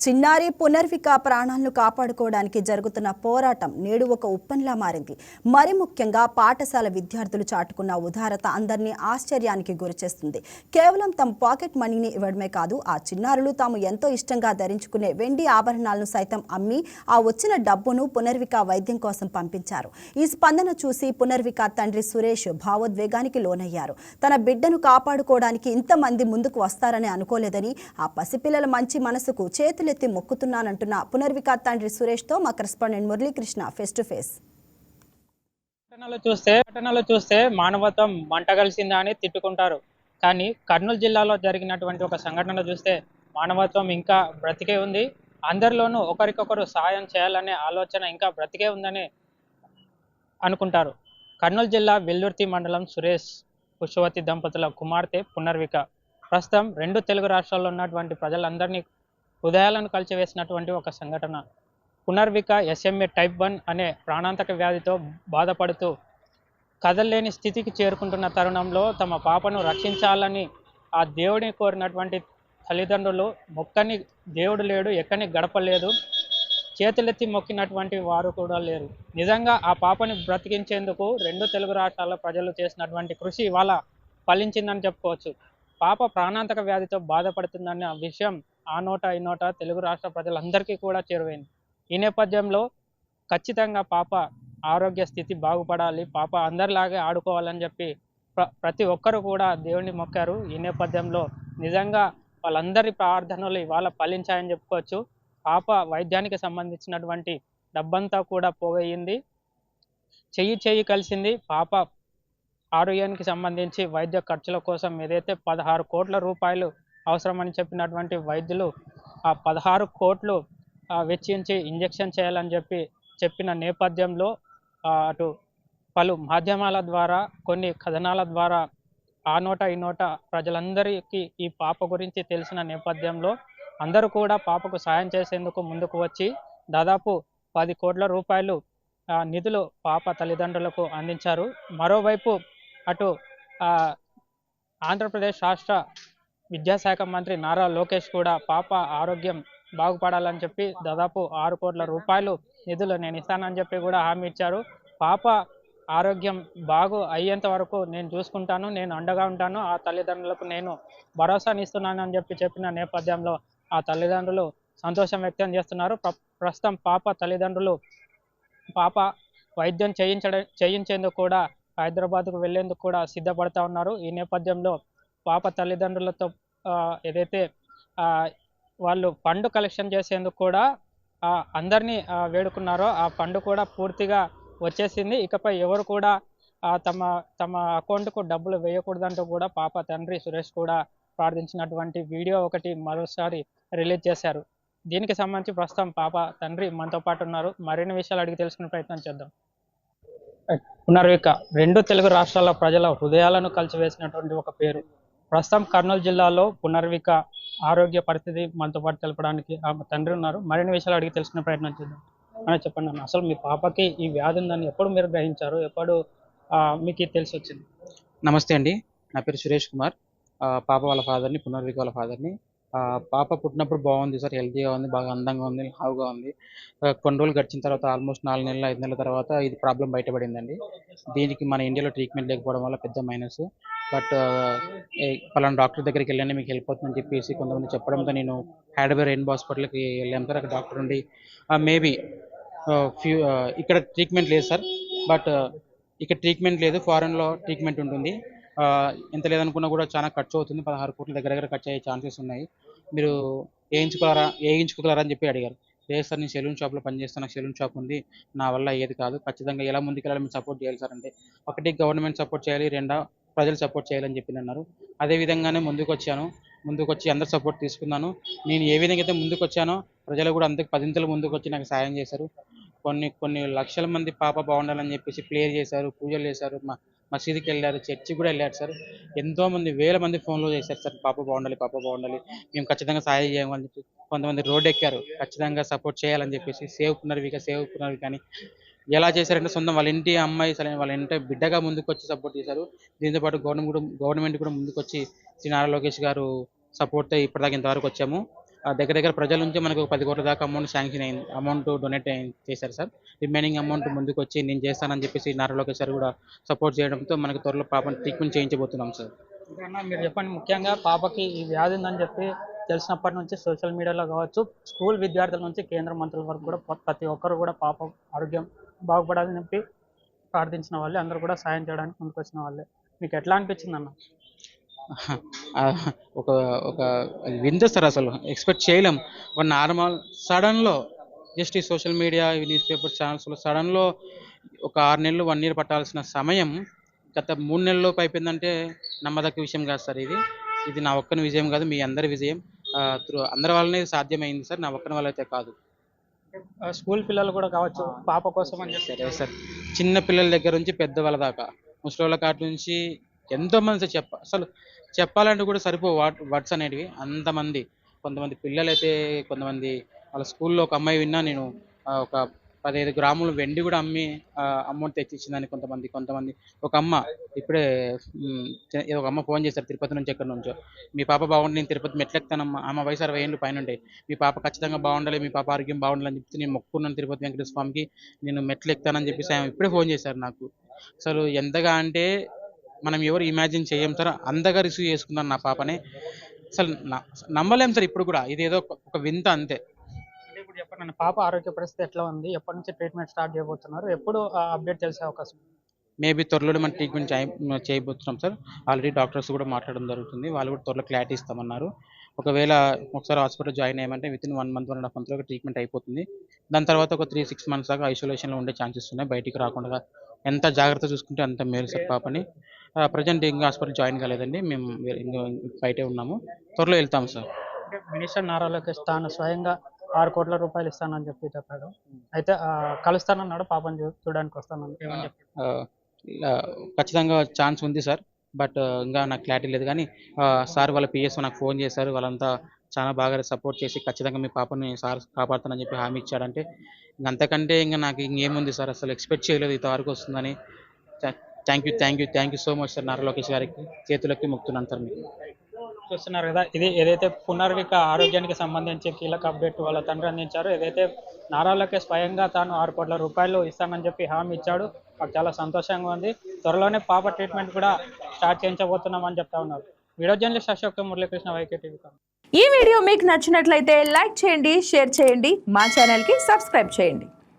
చిన్నారి పునర్విక ప్రాణాలను కాపాడుకోవడానికి జరుగుతున్న పోరాటం నేడు ఒక ఉప్పంలా మారింది. మరి ముఖ్యంగా పాఠశాల విద్యార్థులు చాటుకున్న ఉదారత అందరినీ ఆశ్చర్యానికి గురిచేస్తుంది. కేవలం తమ పాకెట్ మనీని ఇవ్వడమే కాదు, ఆ చిన్నారులు తాము ఎంతో ఇష్టంగా ధరించుకునే వెండి ఆభరణాలను సైతం అమ్మి ఆ వచ్చిన డబ్బును పునర్విక వైద్యం కోసం పంపించారు. ఈ స్పందన చూసి పునర్విక తండ్రి సురేష్ భావోద్వేగానికి లోనయ్యారు. తన బిడ్డను కాపాడుకోవడానికి ఇంతమంది ముందుకు వస్తారని అనుకోలేదని, ఆ పసిపిల్లల మంచి మనసుకు చేతులెత్తి మొక్కుతున్నానంటున్న పునర్విక తండ్రి సురేష్ తో మా correspondent Muralikrishna face to face. ఘటనలు చూస్తే మానవత్వం మంటగలిసిందా అని తిట్టుకుంటారు. కానీ కర్నూలు జిల్లాలో జరిగినటువంటి ఒక సంఘటన చూస్తే మానవత్వం ఇంకా బ్రతికే ఉంది. అందరిలోనూ ఒకరికొకరు సాయం చేయాలనే ఆలోచన ఇంకా బ్రతికే ఉందని అనుకుంటారు. కర్నూలు జిల్లా వెల్లుర్తి మండలం సురేష్ పుష్పవతి దంపతుల కుమార్తె పునర్విక ప్రస్తుతం 2 తెలుగు రాష్ట్రాల్లో ఉన్నటువంటి ప్రజలందరినీ హృదయాలను కలిచివేసినటువంటి ఒక సంఘటన. పునర్విక SMA type 1 అనే ప్రాణాంతక వ్యాధితో బాధపడుతూ కదలలేని స్థితికి చేరుకుంటున్న తరుణంలో తమ పాపను రక్షించాలని ఆ దేవుడిని కోరినటువంటి తల్లిదండ్రులు మొక్కని దేవుడు లేడు, ఎక్కని గడప లేదు, చేతులెత్తి మొక్కినటువంటి వారు కూడా లేరు. నిజంగా ఆ పాపని బ్రతికించేందుకు 2 తెలుగు రాష్ట్రాల ప్రజలు చేసినటువంటి కృషి ఇవాళ ఫలించిందని చెప్పుకోవచ్చు. పాప ప్రాణాంతక వ్యాధితో బాధపడుతుందన్న విషయం ఆ నోట ఈ నోట తెలుగు రాష్ట్ర ప్రజలందరికీ కూడా చేరువైంది. ఈ నేపథ్యంలో ఖచ్చితంగా పాప ఆరోగ్య స్థితి బాగుపడాలి, పాప అందరిలాగే ఆడుకోవాలని చెప్పి ప్రతి ఒక్కరు కూడా దేవుణ్ణి మొక్కారు. ఈ నేపథ్యంలో నిజంగా వాళ్ళందరి ప్రార్థనలు ఇవాళ ఫలించాయని చెప్పుకోవచ్చు. పాప వైద్యానికి సంబంధించినటువంటి డబ్బంతా కూడా పోగయ్యింది. చెయ్యి కలిసింది. పాప ఆరోగ్యానికి సంబంధించి వైద్య ఖర్చుల కోసం ఏదైతే 16 కోట్ల రూపాయలు అవసరమని చెప్పినటువంటి వైద్యులు ఆ 16 కోట్లు వెచ్చించి ఇంజెక్షన్ చేయాలని చెప్పిన నేపథ్యంలో అటు పలు మాధ్యమాల ద్వారా, కొన్ని కథనాల ద్వారా ఆ నోట ఈ నోట ప్రజలందరికీ ఈ పాప గురించి తెలిసిన నేపథ్యంలో అందరూ కూడా పాపకు సాయం చేసేందుకు ముందుకు వచ్చి దాదాపు 10 కోట్ల రూపాయలు నిధులు పాప తల్లిదండ్రులకు అందించారు. మరోవైపు అటు ఆంధ్రప్రదేశ్ రాష్ట్ర విద్యాశాఖ మంత్రి నారా లోకేష్ కూడా పాప ఆరోగ్యం బాగుపడాలని చెప్పి దాదాపు 6 కోట్ల రూపాయలు నిధులు నేను ఇస్తానని చెప్పి కూడా హామీ ఇచ్చారు. పాప ఆరోగ్యం బాగు అయ్యేంత వరకు నేను చూసుకుంటాను, నేను అండగా ఉంటాను, ఆ తల్లిదండ్రులకు నేను భరోసాని ఇస్తున్నానని చెప్పిన నేపథ్యంలో ఆ తల్లిదండ్రులు సంతోషం వ్యక్తం చేస్తున్నారు. ప్రస్తుతం పాప తల్లిదండ్రులు పాప వైద్యం చేయించేందుకు కూడా హైదరాబాద్కు వెళ్లేందుకు కూడా సిద్ధపడతా ఉన్నారు. ఈ నేపథ్యంలో పాప తల్లిదండ్రులతో ఏదైతే వాళ్ళు ఫండ్ కలెక్షన్ చేసేందుకు కూడా అందరినీ వేడుకున్నారో ఆ ఫండ్ కూడా పూర్తిగా వచ్చేసింది. ఇకపై ఎవరు కూడా తమ అకౌంట్కు డబ్బులు వేయకూడదంటూ కూడా పాప తండ్రి సురేష్ కూడా ప్రార్థించినటువంటి వీడియో ఒకటి మరోసారి రిలీజ్ చేశారు. దీనికి సంబంధించి ప్రస్తుతం పాప తండ్రి మనతో పాటు ఉన్నారు. మరిన్ని విషయాలు అడిగి తెలుసుకునే ప్రయత్నం చేద్దాం. పునర్విక 2 తెలుగు రాష్ట్రాల ప్రజల హృదయాలను కలిసివేసినటువంటి ఒక పేరు. ప్రస్తుతం కర్నూలు జిల్లాలో పునర్విక ఆరోగ్య పరిస్థితి మనతో పాటు తెలపడానికి తండ్రి ఉన్నారు. మరిన్ని విషయాలు అడిగి తెలుసుకునే ప్రయత్నం చేద్దాం. చెప్పండి అన్న, అసలు మీ పాపకి ఈ వ్యాధి ఉందని ఎప్పుడు మీరు గ్రహించారు, ఎప్పుడు మీకు తెలిసి వచ్చింది? నమస్తే అండి, నా పేరు సురేష్ కుమార్. పాప వాళ్ళ ఫాదర్ని, పునర్విక వాళ్ళ ఫాదర్ని. పాప పుట్టినప్పుడు బాగుంది సార్, హెల్తీగా ఉంది, బాగా అందంగా ఉంది, లావుగా ఉంది. కొన్ని రోజులు గడిచిన తర్వాత ఆల్మోస్ట్ 4 నెలలు 5 నెలల తర్వాత ఇది ప్రాబ్లం బయటపడిందండి. దీనికి మన ఇండియాలో ట్రీట్మెంట్ లేకపోవడం వల్ల పెద్ద మైనస్. బట్ పలానా డాక్టర్ దగ్గరికి వెళ్ళండి మీకు హెల్ప్ అవుతుందని చెప్పేసి కొంతమంది చెప్పడంతో నేను హైదరాబాద్ రెయిన్బో హాస్పిటల్కి వెళ్ళాను సార్. అక్కడ డాక్టర్ ఉండి మేబీ ఇక్కడ ట్రీట్మెంట్ లేదు సార్, బట్ ఇక్కడ ట్రీట్మెంట్ లేదు, ఫారెన్లో ట్రీట్మెంట్ ఉంటుంది. ఎంత లేదనుకున్నా కూడా చాలా ఖర్చు అవుతుంది, 16 కోట్ల దగ్గర ఖర్చు అయ్యే ఛాన్సెస్ ఉన్నాయి. మీరు వేయించుకోగలరా అని చెప్పి అడిగారు. లేదు సార్, నేను సెలూన్ షాప్లో పనిచేస్తాను, నాకు సెలూన్ షాప్ ఉంది, నా వల్ల అయ్యేది కాదు, ఖచ్చితంగా ఎలా ముందుకెళ్ళాలి మీరు సపోర్ట్ చేయాలి సార్ అంటే, ఒకటి గవర్నమెంట్ సపోర్ట్ చేయాలి, 2 ప్రజలు సపోర్ట్ చేయాలని చెప్పి అన్నారు. అదే విధంగానే ముందుకు వచ్చి అందరు సపోర్ట్ తీసుకున్నాను. నేను ఏ విధంగా అయితే ముందుకు వచ్చానో ప్రజలు కూడా అంతకు 10 ముందుకు వచ్చి నాకు సాయం చేశారు. కొన్ని లక్షల మంది పాప బాగుండాలని చెప్పేసి ప్రేయర్ చేశారు, పూజలు చేశారు, మసీదుకి వెళ్ళారు, చర్చికి కూడా వెళ్ళారు సార్. ఎంతోమంది 1000 మంది ఫోన్లో చేశారు సార్, పాప బాగుండాలి, మేము ఖచ్చితంగా సాయం చేయమని చెప్పి. కొంతమంది రోడ్డు ఎక్కారు, ఖచ్చితంగా సపోర్ట్ చేయాలని చెప్పేసి సేవ్ పునర్విక అని. ఎలా చేశారంటే సొంతం వాళ్ళ ఇంటి అమ్మాయి వాళ్ళ ఇంటి బిడ్డగా ముందుకు వచ్చి సపోర్ట్ చేశారు. దీంతోపాటు గవర్నమెంట్ కూడా ముందుకు వచ్చి శ్రీ నారా లోకేష్ గారు సపోర్ట్తో ఇప్పటిదాకా ఇంతవరకు వచ్చాము. దగ్గర దగ్గర ప్రజల నుంచి మనకు 10 కోట్ల దాకా అమౌంట్ శాంక్షన్ అయింది, అమౌంట్ డొనేట్ చేశారు సార్. రిమైనింగ్ అమౌంట్ ముందుకు వచ్చి నేను చేస్తానని చెప్పేసి నారా లోకేష్ గారు కూడా సపోర్ట్ చేయడంతో మనకు త్వరలో పాపని ట్రీట్మెంట్ చేయించబోతున్నాం సార్. ఇంకన్నా మీరు చెప్పండి, ముఖ్యంగా పాపకి ఈ వ్యాధి ఉందని చెప్పి తెలిసినప్పటి నుంచి సోషల్ మీడియాలో కావచ్చు, స్కూల్ విద్యార్థుల నుంచి కేంద్ర మంత్రుల వరకు కూడా ప్రతి ఒక్కరు కూడా పాప ఆరోగ్యం బాగుపడాలని చెప్పి ప్రార్థించిన వాళ్ళే, అందరూ కూడా సాయం చేయడానికి ముందుకు వచ్చిన వాళ్ళే. మీకు ఎట్లా అనిపించింది అన్న? ఆ, ఒక ఒక వింత సార్, అసలు ఎక్స్పెక్ట్ చేయలేం. ఒక నార్మల్ సడన్లో జస్ట్ ఈ సోషల్ మీడియా, ఈ న్యూస్ పేపర్ ఛానల్స్లో సడన్లో ఒక 6 నెలలు 1 ఇయర్ పట్టాల్సిన సమయం గత 3 నెలల్లోపు అయిపోయిందంటే నమ్మదగ్గ విషయం కాదు సార్. ఇది నా ఒక్కని విజయం కాదు, మీ అందరి విజయం. అందరి వల్లనే సాధ్యమైంది సార్, నా ఒక్కని వల్ల అయితే కాదు. స్కూల్ పిల్లలు కూడా కావచ్చు పాప కోసం అని చెప్పి. సరే సార్, చిన్న పిల్లల దగ్గర నుంచి పెద్దవాళ్ళ దాకా, ముసలోళ్ళ కాటి నుంచి ఎంతోమంది సార్ అసలు చెప్పాలంటే కూడా సరిపో వర్డ్స్ అనేటివి అంతమంది. కొంతమంది పిల్లలు అయితే, కొంతమంది వాళ్ళ స్కూల్లో ఒక అమ్మాయి విన్నా నేను, ఒక 15 గ్రాములు వెండి కూడా అమ్మి అమౌంట్ తెచ్చిచ్చిందని కొంతమంది. ఒక అమ్మ ఇప్పుడే ఒక అమ్మ ఫోన్ చేశారు తిరుపతి నుంచి, ఎక్కడి నుంచో, మీ పాప బాగుండి నేను తిరుపతి మెట్లెక్తానమ్మా, ఆమె వయసు 60 ఏళ్ళు పైన ఉంటాయి, మీ పాప ఖచ్చితంగా బాగుండాలి, మీ పాప ఆరోగ్యం బాగుండాలని చెప్పి నేను మొక్కున్నాను తిరుపతి వెంకటేశ్వర స్వామికి, నేను మెట్లు ఎక్కుతానని చెప్పేసి ఆమె ఇప్పుడే ఫోన్ చేశారు నాకు. అసలు ఎంతగా అంటే మనం ఎవరు ఇమాజిన్ చేయం సార్, అంతగా రిసీవ్ చేసుకున్నాను నా పాపని. అసలు నమ్మలేం సార్, ఇప్పుడు కూడా ఇది ఏదో ఒక వింత అంతే. అంటే ఇప్పుడు చెప్పండి, పాప ఆరోగ్య పరిస్థితి ఎట్లా ఉంది, ఎప్పటి నుంచి ట్రీట్మెంట్ స్టార్ట్ చేయబోతున్నారు, ఎప్పుడు అప్డేట్ తెలిసే అవకాశం? మేబీ త్వరలోనే మనం ట్రీట్మెంట్ చేయబోతున్నాం సార్. ఆల్రెడీ డాక్టర్స్ కూడా మాట్లాడడం జరుగుతుంది, వాళ్ళు కూడా త్వరలో క్లారిటీ ఇస్తామన్నారు. ఒకవేళ ఒకసారి హాస్పిటల్ జాయిన్ అయ్యామంటే వితిన్ 1 మంత్ 1.5 మంత్లో ట్రీట్మెంట్ అయిపోతుంది. దాని తర్వాత ఒక 3-6 మంత్స్ దాకా ఐసోలేషన్లో ఉండే ఛాన్సెస్ ఉన్నాయి, బయటికి రాకుండా ఎంత జాగ్రత్త చూసుకుంటే అంత మేలు సార్ పాపని. ప్రజెంట్ ఇంకా హాస్పిటల్ జాయిన్ కాలేదండి, మేము ఇంకా బయటే ఉన్నాము, త్వరలో వెళ్తాము సార్. అంటే మినిస్టర్ నారా లోకేష్ తాను స్వయంగా 6 కోట్ల రూపాయలు ఇస్తానని చెప్పి చెప్పాడు. అయితే కలుస్తానన్నాడు, పాపని చూడడానికి వస్తానని ఏమని చెప్పాడు? ఖచ్చితంగా ఛాన్స్ ఉంది సార్, బట్ ఇంకా నాకు క్లారిటీ లేదు. కానీ సార్ వాళ్ళ పిఎస్ నాకు ఫోన్ చేశారు, వాళ్ళంతా చాలా బాగా సపోర్ట్ చేసి ఖచ్చితంగా మీ పాపని సార్ కాపాడుతానని చెప్పి హామీ ఇచ్చాడంటే అంతకంటే ఇంకా నాకు ఇంకేముంది సార్, అసలు ఎక్స్పెక్ట్ చేయలేదు ఇంతవరకు వస్తుందని. Thank you so much sir, Nara Lokesh గారికి చేతులకి మొక్కుతున్నాను సార్. మీకు చూస్తున్నారు కదా, ఇది ఏదైతే పునర్విక ఆరోగ్యానికి సంబంధించి కీలక అప్డేట్ వాళ్ళ తండ్రి అందించారు. ఏదైతే నారా లోకేష్ స్వయంగా తాను 6 కోట్ల రూపాయలు ఇస్తానని చెప్పి హామీ ఇచ్చాడు, నాకు చాలా సంతోషంగా ఉంది. త్వరలోనే పాప ట్రీట్మెంట్ కూడా స్టార్ట్ చేయించబోతున్నామని చెప్తా ఉన్నారు. Video journalist Ashok Muralikrishna, YK TV. ఈ వీడియో మీకు నచ్చినట్లయితే లైక్ చేయండి, షేర్ చేయండి, మా ఛానల్కి సబ్స్క్రైబ్ చేయండి.